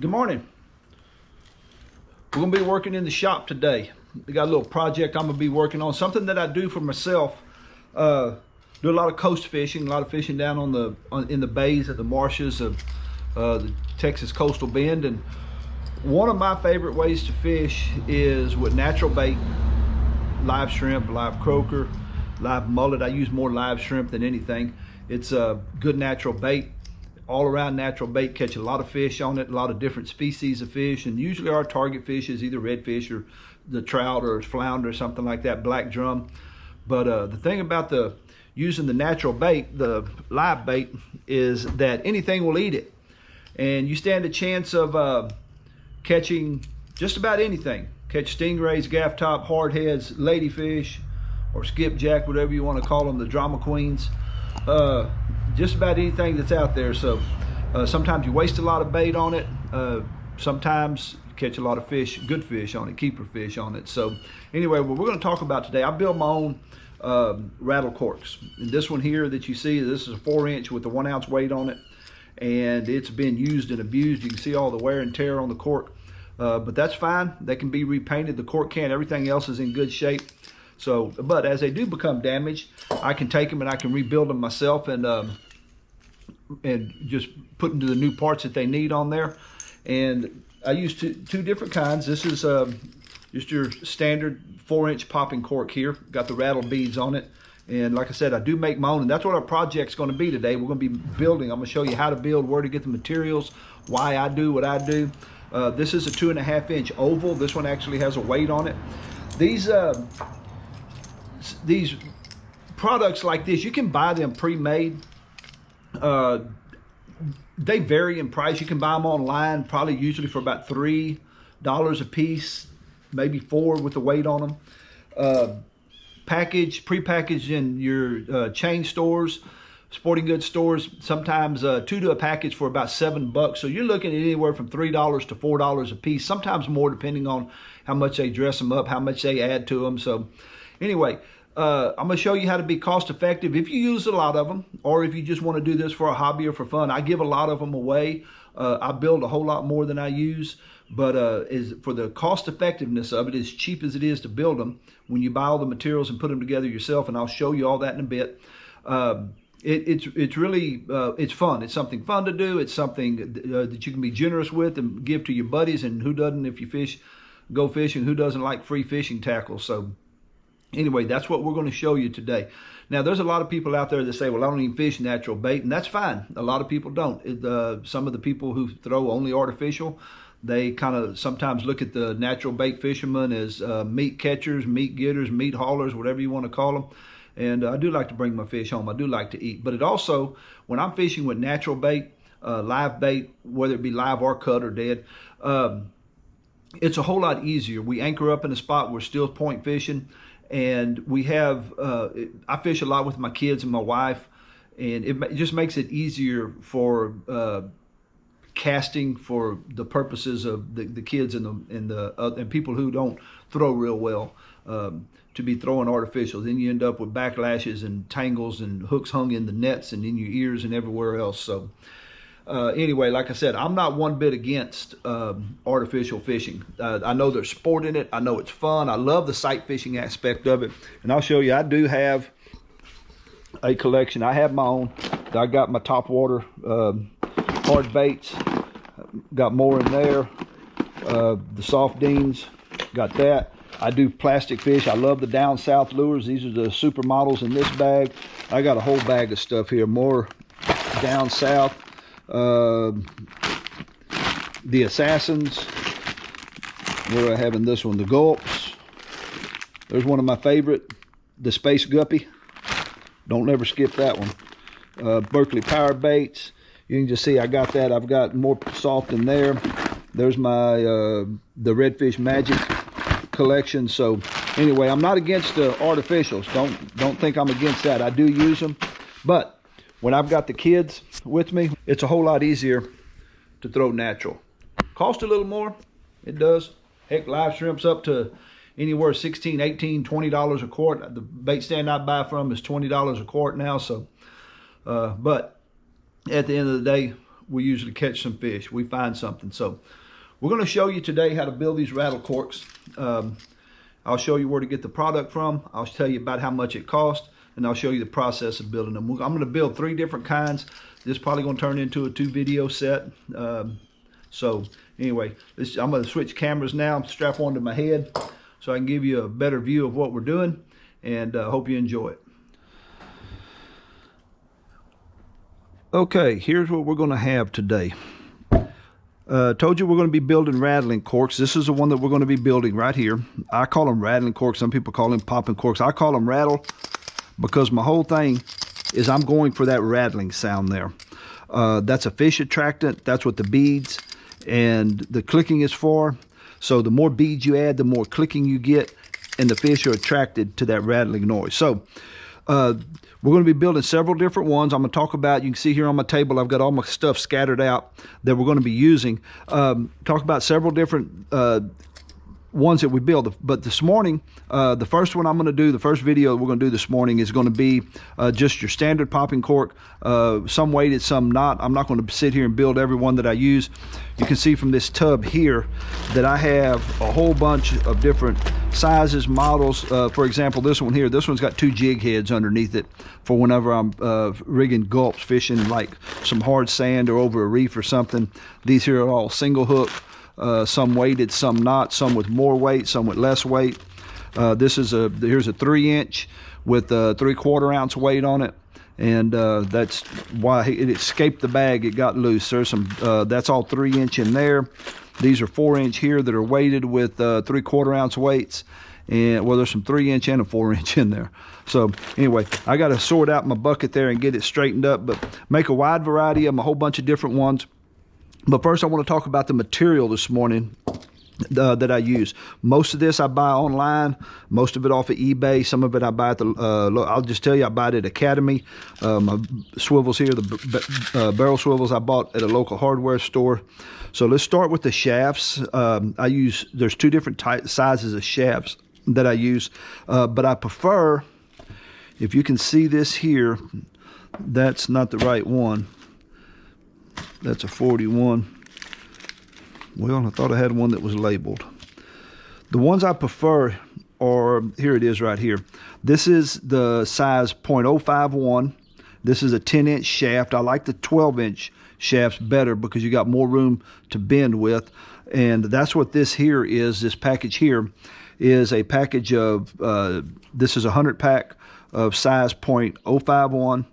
Good morning. We're gonna be working in the shop today. We got a little project I'm gonna be working on, something that I do for myself. Do a lot of coast fishing, a lot of fishing down in the bays at the marshes of the Texas coastal bend. And one of my favorite ways to fish is with natural bait, live shrimp, live croaker, live mullet. I use more live shrimp than anything. It's a good natural bait. All around natural bait, catch a lot of fish on it, a lot of different species of fish, and usually our target fish is either redfish or the trout or flounder or something like that, black drum. But the thing about using the natural bait, the live bait, is that anything will eat it, and you stand a chance of catching just about anything. Catch stingrays, gaff top, hardheads, ladyfish, or skipjack, whatever you want to call them, the drama queens. Just about anything that's out there. So sometimes you waste a lot of bait on it. Sometimes you catch a lot of fish, good fish on it, keeper fish on it. So anyway, what we're going to talk about today, I build my own rattle corks. And this one here that you see, this is a 4-inch with a 1 ounce weight on it, and it's been used and abused. You can see all the wear and tear on the cork, but that's fine. They can be repainted. The cork can. Everything else is in good shape. So, but as they do become damaged, I can take them and I can rebuild them myself and just put them to the new parts that they need on there. And I use two different kinds. This is just your standard 4-inch popping cork here. Got the rattle beads on it. And like I said, I do make my own, and that's what our project's going to be today. We're going to be building. I'm going to show you how to build, where to get the materials, why I do what I do. This is a 2.5-inch oval. This one actually has a weight on it. These products like this, you can buy them pre-made. They vary in price. You can buy them online, probably usually for about $3 a piece, maybe $4 with the weight on them. Pre-packaged in your chain stores, sporting goods stores, sometimes 2 to a package for about $7. So you're looking at anywhere from $3 to $4 a piece, sometimes more depending on how much they dress them up, how much they add to them. So anyway, I'm going to show you how to be cost effective if you use a lot of them, or if you just want to do this for a hobby or for fun. I give a lot of them away. I build a whole lot more than I use, but for the cost effectiveness of it, as cheap as it is to build them, when you buy all the materials and put them together yourself, and I'll show you all that in a bit. It's really it's fun. It's something fun to do. It's something that you can be generous with and give to your buddies. And who doesn't, if you go fishing, who doesn't like free fishing tackle? So anyway, that's what we're going to show you today. Now, there's a lot of people out there that say, well, I don't even fish natural bait, and that's fine. A lot of people don't. Some of the people who throw only artificial, they kind of sometimes look at the natural bait fishermen as meat catchers, meat getters, meat haulers, whatever you want to call them. And I do like to bring my fish home. I do like to eat. But it also, when I'm fishing with natural bait, live bait, whether it be live or cut or dead, it's a whole lot easier. We anchor up in a spot. We're still point fishing. And we have, I fish a lot with my kids and my wife, and it just makes it easier for casting for the purposes of the kids and people who don't throw real well, to be throwing artificial. Then you end up with backlashes and tangles and hooks hung in the nets and in your ears and everywhere else. So anyway, like I said, I'm not one bit against artificial fishing. I know there's sport in it. I know it's fun. I love the sight fishing aspect of it. And I'll show you, I do have a collection. I have my own. I got my top water hard baits. Got more in there. The soft deans, got that. I do plastic fish. I love the down south lures. These are the supermodels in this bag. I got a whole bag of stuff here. More down south. The assassins. Where do I have in this one? The gulps. There's one of my favorite, the space guppy. Don't ever skip that one. Berkeley power baits. You can just see I got that. I've got more soft in there. There's my the redfish magic collection. So anyway, I'm not against the artificials. Don't think I'm against that. I do use them, but when I've got the kids with me, it's a whole lot easier to throw natural. Cost a little more, it does. Heck, live shrimp's up to anywhere $16, $18, $20 a quart. The bait stand I buy from is $20 a quart now. So, but at the end of the day, we usually catch some fish. We find something. So we're going to show you today how to build these rattle corks. I'll show you where to get the product from. I'll tell you about how much it costs, and I'll show you the process of building them. I'm going to build 3 different kinds. This is probably going to turn into a 2-video set. So anyway, I'm going to switch cameras now, strap onto my head so I can give you a better view of what we're doing, and hope you enjoy it. Okay, here's what we're going to have today. Told you we're going to be building rattling corks. This is the one that we're going to be building right here. I call them rattling corks. Some people call them popping corks. I call them rattle because my whole thing is I'm going for that rattling sound there. That's a fish attractant. That's what the beads and the clicking is for. So the more beads you add, the more clicking you get, and the fish are attracted to that rattling noise. So we're going to be building several different ones. I'm going to talk about, you can see here on my table, I've got all my stuff scattered out that we're going to be using. Talk about several different ones that we build. But this morning, the first one I'm going to do, the first video we're going to do this morning is going to be just your standard popping cork, some weighted, some not. I'm not going to sit here and build every one that I use. You can see from this tub here that I have a whole bunch of different sizes, models. For example, this one here, this one's got 2 jig heads underneath it for whenever I'm rigging gulps, fishing like some hard sand or over a reef or something. These here are all single hook. Some weighted, some not, some with more weight, some with less weight. Here's a 3-inch with a 3/4 ounce weight on it, and that's why it escaped the bag. It got loose. There's some that's all 3-inch in there. These are 4-inch here that are weighted with 3/4 ounce weights, and well, there's some 3-inch and a 4-inch in there. So anyway, I got to sort out my bucket there and get it straightened up, but make a wide variety of them, a whole bunch of different ones. But first I want to talk about the material this morning that I use. Most of this I buy online, most of it off of eBay, some of it I buy at the, I'll just tell you, I buy it at Academy. My swivels here, the barrel swivels I bought at a local hardware store. So let's start with the shafts. There's 2 different sizes of shafts that I use, but I prefer, if you can see this here, that's not the right one. That's a 41. Well, I thought I had one that was labeled. The ones I prefer are, here it is right here. This is the size .051. This is a 10-inch shaft. I like the 12-inch shafts better because you got more room to bend with. And that's what this here is. This package here is a package of, this is a 100 pack of size .051.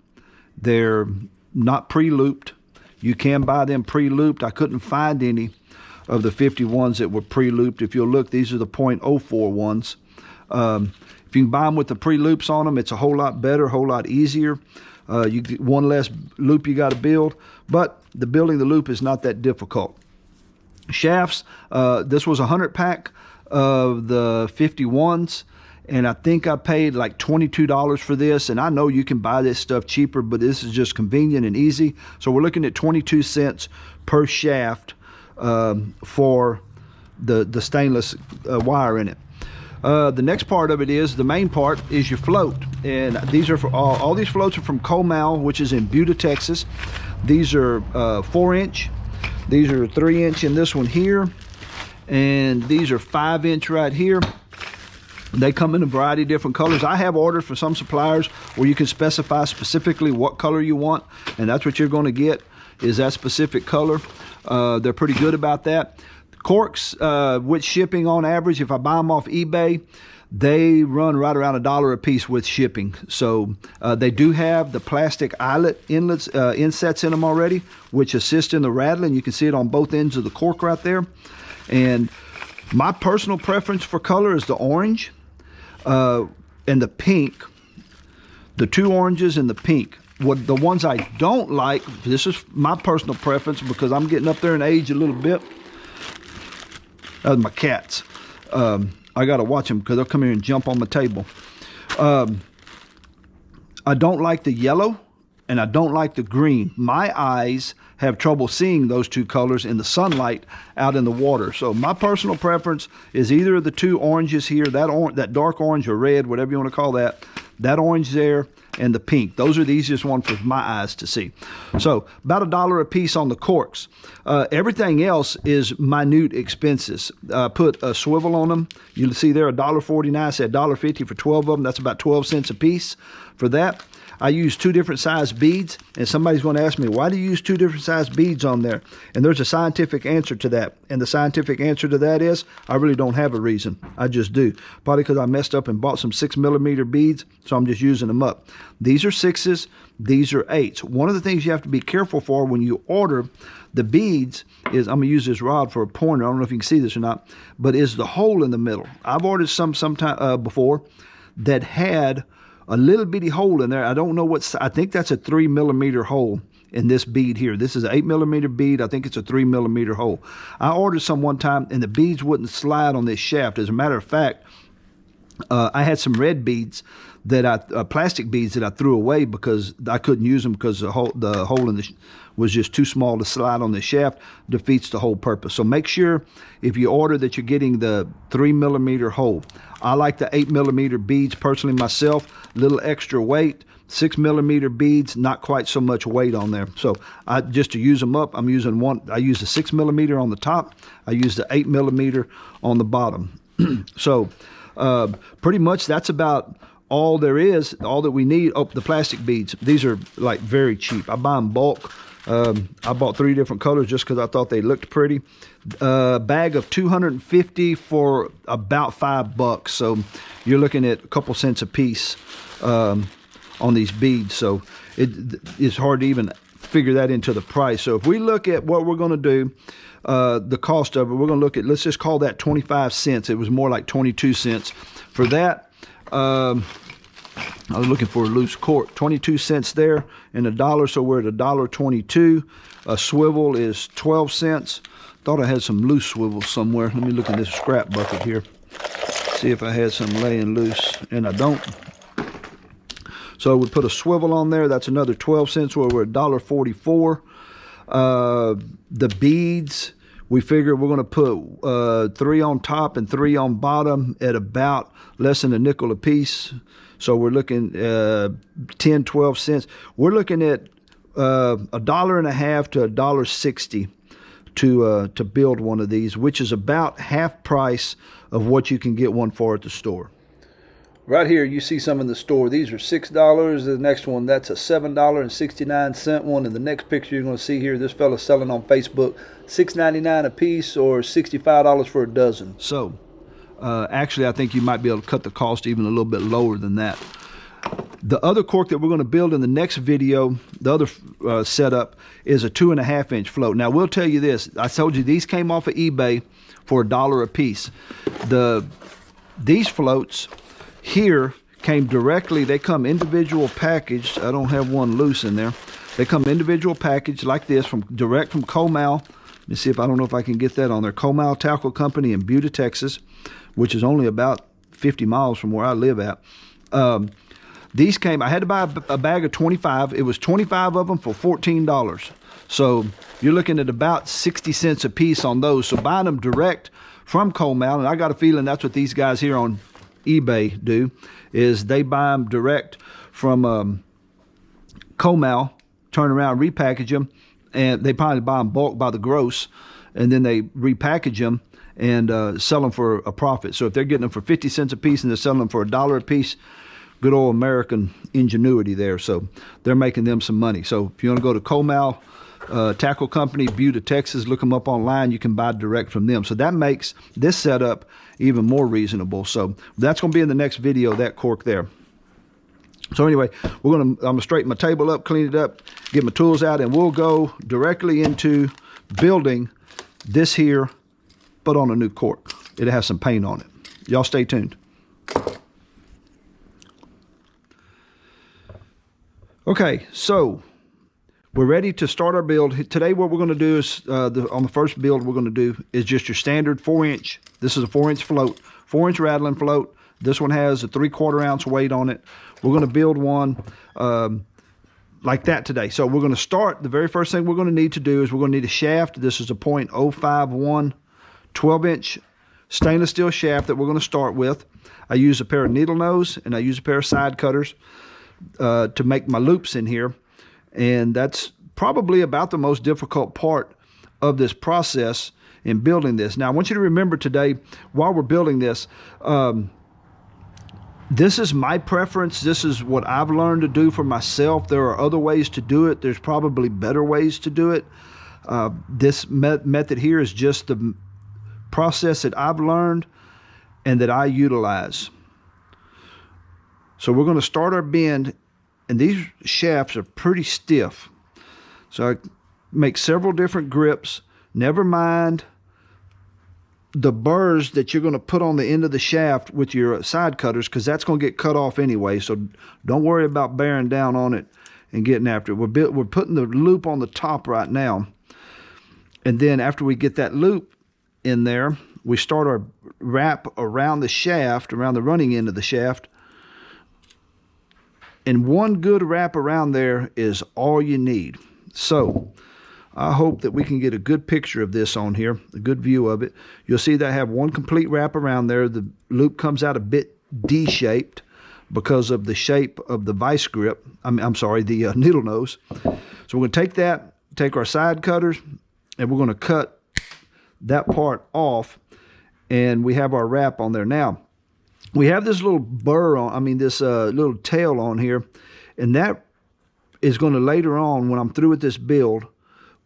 They're not pre-looped. You can buy them pre-looped. I couldn't find any of the 51s that were pre-looped. If you'll look, these are the .04 ones. If you can buy them with the pre-loops on them, it's a whole lot better, a whole lot easier. You get one less loop you got to build, but the building the loop is not that difficult. Shafts, this was a 100 pack of the 51s. And I think I paid like $22 for this. And I know you can buy this stuff cheaper, but this is just convenient and easy. So we're looking at 22 cents per shaft for the stainless wire in it. The next part of it is, the main part is your float. And these are for all these floats are from Comal, which is in Buda, Texas. These are 4-inch. These are 3-inch in this one here. And these are 5-inch right here. They come in a variety of different colors. I have orders for some suppliers where you can specify specifically what color you want, and that's what you're going to get, is that specific color. They're pretty good about that. Corks, with shipping on average, if I buy them off eBay, they run right around $1 a piece with shipping. So they do have the plastic eyelet inlets, insets in them already, which assist in the rattling. You can see it on both ends of the cork right there. And my personal preference for color is the orange and the pink. The 2 oranges and the pink. The ones I don't like, this is my personal preference because I'm getting up there in age a little bit. My cats. I gotta watch them because they'll come here and jump on my table. I don't like the yellow and I don't like the green. My eyes have trouble seeing those 2 colors in the sunlight out in the water. So my personal preference is either of the 2 oranges here, that dark orange or red, whatever you want to call that. that orange there, and the pink. Those are the easiest ones for my eyes to see. So about $1 a piece on the corks. Everything else is minute expenses. Put a swivel on them. You'll see there $1.49. I said $1.50 for 12 of them. That's about 12 cents a piece for that. I use 2 different size beads, and somebody's going to ask me, why do you use 2 different size beads on there? And there's a scientific answer to that. And the scientific answer to that is, I really don't have a reason. I just do. Probably because I messed up and bought some 6mm beads, so I'm just using them up. These are 6s, these are 8s. One of the things you have to be careful for when you order the beads is, I'm going to use this rod for a pointer. I don't know if you can see this or not, but is the hole in the middle. I've ordered some before that had a little bitty hole in there. I don't know what, I think that's a 3mm hole in this bead here. This is an 8mm bead. I think it's a 3mm hole. I ordered some one time and the beads wouldn't slide on this shaft. As a matter of fact, I had some red beads that plastic beads that I threw away because I couldn't use them because the hole in the was just too small to slide on the shaft. Defeats the whole purpose. So make sure if you order that you're getting the 3mm hole. I like the 8mm beads personally myself. A little extra weight. 6mm beads, not quite so much weight on there. So just to use them up, I'm using one. I use the 6mm on the top. I use the 8mm on the bottom. So pretty much that's about all there is, all that we need. Oh, the plastic beads. These are like very cheap. I buy them bulk. I bought 3 different colors just because I thought they looked pretty. Bag of 250 for about $5. So you're looking at a couple cents a piece on these beads. So it's hard to even figure that into the price. So if we look at what we're going to do, the cost of it, we're going to look at, let's just call that 25 cents. It was more like 22 cents. For that, I was looking for a loose cork. 22 cents there and $1, so we're at $1.22. A swivel is 12 cents. Thought I had some loose swivels somewhere. Let me look in this scrap bucket here. See if I had some laying loose, and I don't. So we put a swivel on there. That's another 12 cents, where we're at $1.44. The beads, we figure we're going to put 3 on top and 3 on bottom at about less than a nickel a piece. So we're looking 10, 12 cents. We're looking at $1.50 to $1.60 to build one of these, which is about half price of what you can get one for at the store. Right here, you see some in the store. These are $6. The next one, that's a $7.69 one. And the next picture you're going to see here, this fella's selling on Facebook, $6.99 a piece or $65 for a dozen. So, actually, I think you might be able to cut the cost even a little bit lower than that. The other cork that we're going to build in the next video, the other setup, is a 2.5-inch float. Now, we'll tell you this. I told you these came off of eBay for $1 a piece. These floats here came directly, they come individual packaged. I don't have one loose in there. They come individual packaged like this, direct from Comal. Let me see if I don't know if I can get that on there. Comal Tackle Company in Buda, Texas, which is only about 50 miles from where I live at. These came, I had to buy a bag of 25. It was 25 of them for $14. So you're looking at about 60 cents a piece on those. So buying them direct from Comal, and I got a feeling that's what these guys here on eBay do, is they buy them direct from Comal, turn around, repackage them, and they probably buy them bulk by the gross, and then they repackage them and sell them for a profit. So if they're getting them for 50 cents a piece and they're selling them for $1 a piece, good old American ingenuity there. So they're making them some money. So if you want to go to Comal Tackle Company, Buda, Texas, look them up online. You can buy direct from them. So that makes this setup even more reasonable. So that's going to be in the next video, that cork there. So anyway, I'm gonna straighten my table up, clean it up, get my tools out, and we'll go directly into building this here, but on a new cork. It has some paint on it. Y'all stay tuned. Okay, so we're ready to start our build. Today what we're going to do is, on the first build we're going to do is just your standard 4-inch. This is a 4-inch float, 4-inch rattling float. This one has a 3/4 ounce weight on it. We're going to build one like that today. So we're going to start, the very first thing we're going to need to do is we're going to need a shaft. This is a .051 12-inch stainless steel shaft that we're going to start with. I use a pair of needle nose and I use a pair of side cutters to make my loops in here. And that's probably about the most difficult part of this process in building this. Now, I want you to remember today, while we're building this, this is my preference. This is what I've learned to do for myself. There are other ways to do it. There's probably better ways to do it. This method here is just the process that I've learned and that I utilize. So we're going to start our bend, and these shafts are pretty stiff. So I make several different grips. Never mind the burrs that you're going to put on the end of the shaft with your side cutters, because that's going to get cut off anyway. So don't worry about bearing down on it and getting after it. We're putting the loop on the top right now. And then after we get that loop in there, we start our wrap around the shaft, around the running end of the shaft. And one good wrap around there is all you need. So I hope that we can get a good picture of this on here, a good view of it. You'll see that I have one complete wrap around there. The loop comes out a bit D-shaped because of the shape of the vice grip. I'm sorry, the needle nose. So we're going to take that, take our side cutters, and we're going to cut that part off, and we have our wrap on there. Now, we have this little burr on, this little tail on here, and that is going to later on, when I'm through with this build,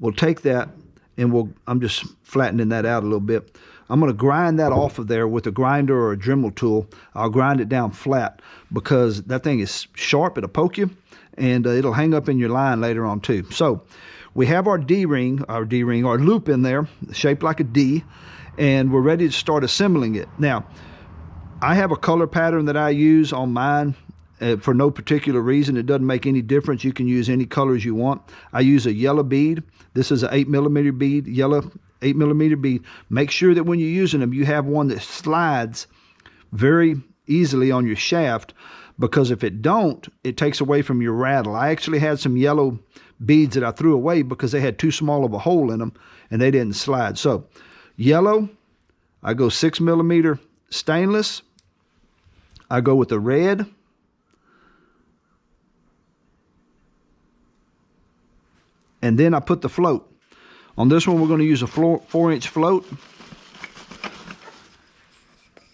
we'll take that and I'm just flattening that out a little bit. I'm going to grind that off of there with a grinder or a Dremel tool. I'll grind it down flat because that thing is sharp. It'll poke you, and it'll hang up in your line later on too. So we have our our loop in there, shaped like a D, and we're ready to start assembling it. Now, I have a color pattern that I use on mine for no particular reason. It doesn't make any difference. You can use any colors you want. I use a yellow bead. This is an 8mm bead, yellow 8mm bead. Make sure that when you're using them, you have one that slides very easily on your shaft, because if it don't, it takes away from your rattle. I actually had some yellow beads that I threw away because they had too small of a hole in them and they didn't slide. So yellow, I go 6mm stainless. I go with the red. And then I put the float. On this one, we're going to use a 4-inch float.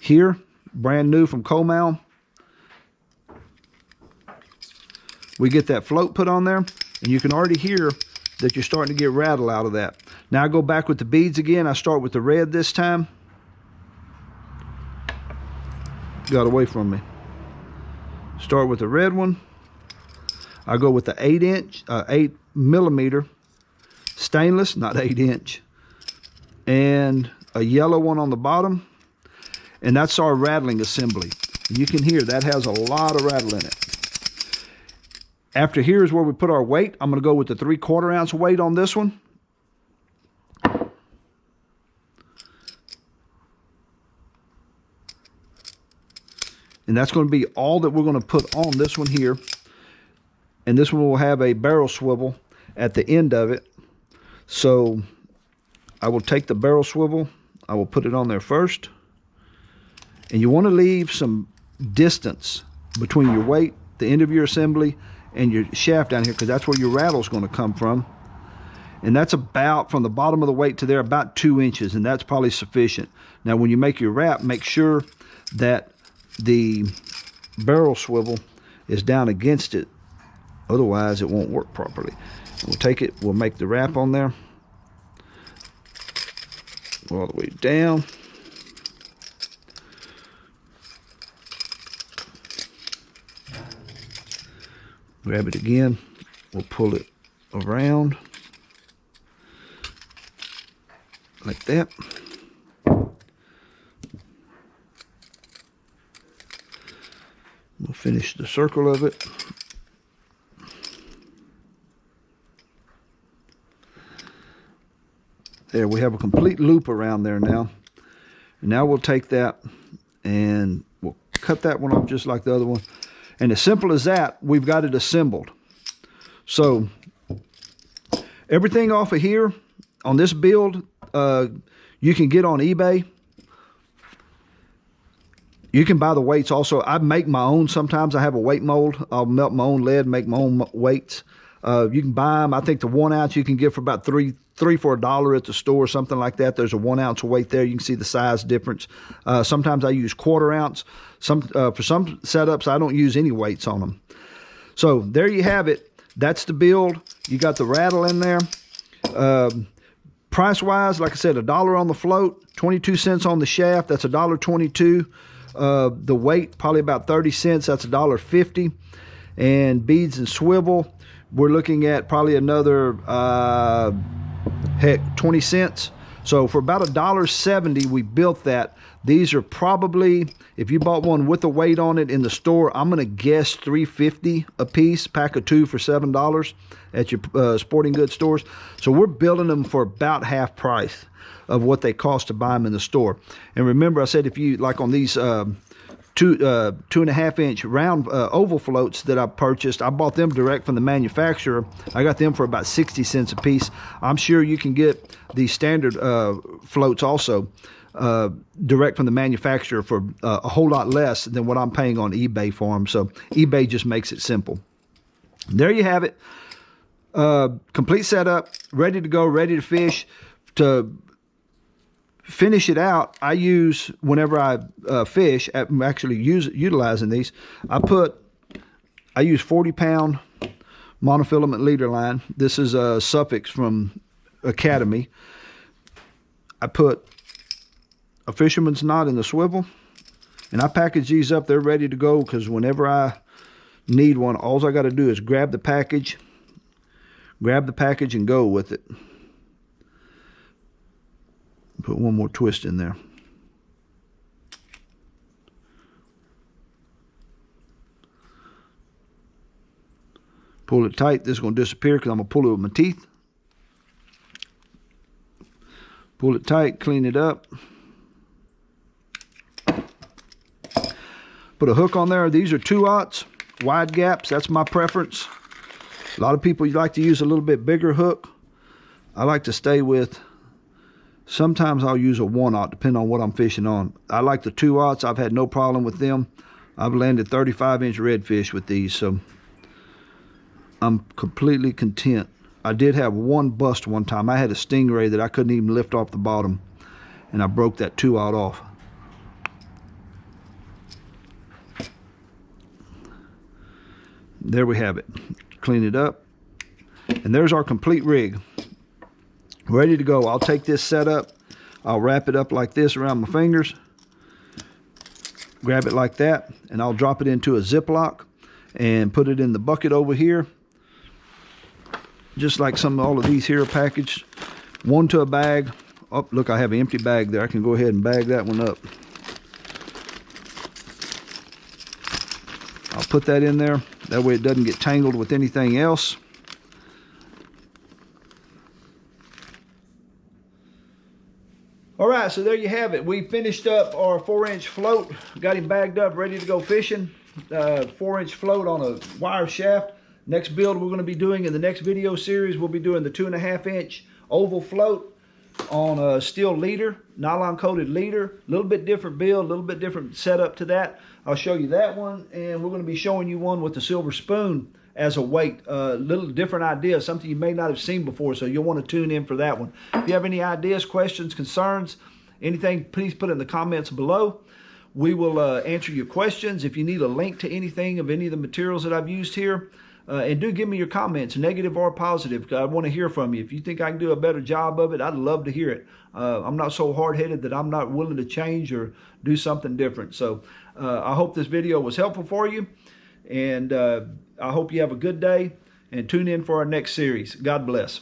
Here, brand new from Comal. We get that float put on there, and you can already hear that you're starting to get rattle out of that. Now I go back with the beads again. I start with the red this time. Got away from me. Start with the red one. I go with the 8mm stainless, not 8-inch, and a yellow one on the bottom, and that's our rattling assembly. You can hear that has a lot of rattle in it. After here is where we put our weight. I'm going to go with the 3/4 ounce weight on this one. And that's going to be all that we're going to put on this one here. And this one will have a barrel swivel at the end of it. So I will take the barrel swivel, I will put it on there first. And you want to leave some distance between your weight, the end of your assembly, and your shaft down here, because that's where your rattle is going to come from. And that's about, from the bottom of the weight to there, about 2 inches, and that's probably sufficient. Now when you make your wrap, make sure that the barrel swivel is down against it. Otherwise, it won't work properly. We'll take it, we'll make the wrap on there. All the way down. Grab it again. We'll pull it around. Like that. We'll finish the circle of it. There, we have a complete loop around there now. And now we'll take that and we'll cut that one off just like the other one. And as simple as that, we've got it assembled. So everything off of here on this build, you can get on eBay You can buy the weights also. I make my own sometimes. I have a weight mold. I'll melt my own lead, make my own weights. You can buy them. I think the 1 ounce you can get for about three for $1 at the store, something like that. There's a 1 ounce weight there. You can see the size difference. Sometimes I use 1/4 ounce. For some setups, I don't use any weights on them. So there you have it. That's the build. You got the Rattle in there. Price wise, like I said, $1 on the float, 22 cents on the shaft. That's $1.22. The weight probably about 30 cents. That's $1.50. And beads and swivel, we're looking at probably another 20 cents. So for about $1.70 we built that. These are probably, if you bought one with a weight on it in the store, I'm gonna guess $3.50 a piece, pack of 2 for $7 at your sporting goods stores. So we're building them for about half price of what they cost to buy them in the store. And remember, I said if you, like on these 2.5 inch round oval floats that I purchased, I bought them direct from the manufacturer. I got them for about 60 cents a piece. I'm sure you can get these standard floats also direct from the manufacturer for a whole lot less than what I'm paying on eBay for them. So eBay just makes it simple. There you have it. Complete setup, ready to go, ready to fish. To finish it out, I use, whenever I fish, I'm actually utilizing these, I use 40-pound monofilament leader line. This is a Suffix from Academy. I put a fisherman's knot in the swivel, and I package these up. They're ready to go, because whenever I need one, all I got to do is grab the package and go with it. Put one more twist in there. Pull it tight. This is going to disappear because I'm going to pull it with my teeth. Pull it tight, clean it up. Put a hook on there. These are 2/0 wide gaps. That's my preference. A lot of people like to use a little bit bigger hook. I like to stay with, sometimes I'll use a 1/0 depending on what I'm fishing on. I like the 2/0. I've had no problem with them. I've landed 35-inch redfish with these, so I'm completely content. I did have one bust one time. I had a stingray that I couldn't even lift off the bottom, and I broke that 2/0 off. There we have it. Clean it up, and there's our complete rig, ready to go. I'll take this set up, I'll wrap it up like this around my fingers, grab it like that, and I'll drop it into a Ziploc and put it in the bucket over here, just like all of these here are packaged. One to a bag. Oh, look, I have an empty bag there. I can go ahead and bag that one up. I'll put that in there. That way it doesn't get tangled with anything else. All right, so there you have it. We finished up our 4-inch float. Got him bagged up, ready to go fishing. 4-inch float on a wire shaft. Next build we're going to be doing in the next video series, we'll be doing the 2.5-inch oval float on a steel leader, nylon coated leader. A little bit different build, a little bit different setup to that. I'll show you that one, and we're going to be showing you one with the silver spoon as a weight. A little different idea, something you may not have seen before, so you'll want to tune in for that one. If you have any ideas, questions, concerns, anything, please put it in the comments below. We will answer your questions. If you need a link to anything of any of the materials that I've used here, and do give me your comments, negative or positive. I want to hear from you. If you think I can do a better job of it, I'd love to hear it. I'm not so hard-headed that I'm not willing to change or do something different. So I hope this video was helpful for you, and I hope you have a good day, and tune in for our next series. God bless.